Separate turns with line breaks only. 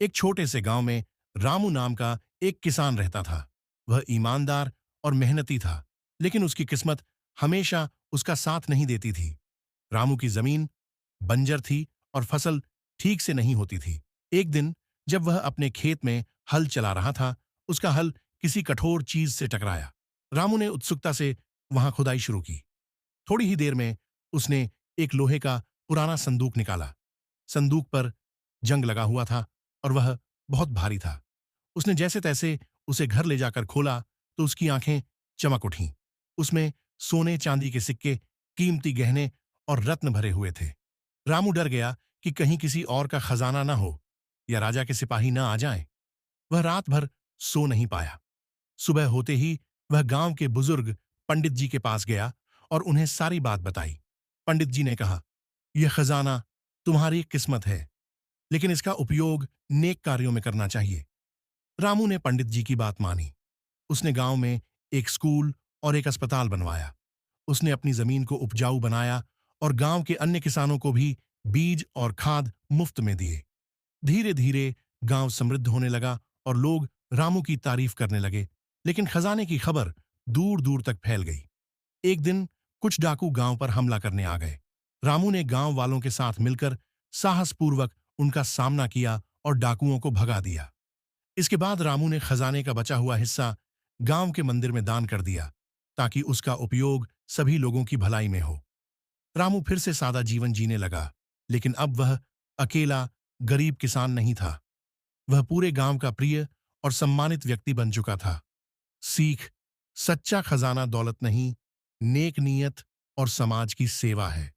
एक छोटे से गांव में रामू नाम का एक किसान रहता था। वह ईमानदार और मेहनती था, लेकिन उसकी किस्मत हमेशा उसका साथ नहीं देती थी। रामू की जमीन बंजर थी और फसल ठीक से नहीं होती थी। एक दिन जब वह अपने खेत में हल चला रहा था, उसका हल किसी कठोर चीज से टकराया। रामू ने उत्सुकता से वहां खुदाई शुरू की। थोड़ी ही देर में उसने एक लोहे का पुराना संदूक निकाला। संदूक पर जंग लगा हुआ था और वह बहुत भारी था। उसने जैसे तैसे उसे घर ले जाकर खोला तो उसकी आंखें चमक उठीं। उसमें सोने चांदी के सिक्के, कीमती गहने और रत्न भरे हुए थे। रामू डर गया कि कहीं किसी और का खजाना ना हो या राजा के सिपाही ना आ जाएं। वह रात भर सो नहीं पाया। सुबह होते ही वह गांव के बुजुर्ग पंडित जी के पास गया और उन्हें सारी बात बताई। पंडित जी ने कहा, यह खजाना तुम्हारी किस्मत है, लेकिन इसका उपयोग नेक कार्यों में करना चाहिए। रामू ने पंडित जी की बात मानी। उसने गांव में एक स्कूल और एक अस्पताल बनवाया। उसने अपनी जमीन को उपजाऊ बनाया और गांव के अन्य किसानों को भी बीज और खाद मुफ्त में दिए। धीरे धीरे गांव समृद्ध होने लगा और लोग रामू की तारीफ करने लगे। लेकिन खजाने की खबर दूर दूर तक फैल गई। एक दिन कुछ डाकू गांव पर हमला करने आ गए। रामू ने गांव वालों के साथ मिलकर साहसपूर्वक उनका सामना किया और डाकुओं को भगा दिया। इसके बाद रामू ने खजाने का बचा हुआ हिस्सा गांव के मंदिर में दान कर दिया, ताकि उसका उपयोग सभी लोगों की भलाई में हो। रामू फिर से सादा जीवन जीने लगा, लेकिन अब वह अकेला गरीब किसान नहीं था। वह पूरे गांव का प्रिय और सम्मानित व्यक्ति बन चुका था। सीख, सच्चा खजाना दौलत नहीं, नेक नीयत और समाज की सेवा है।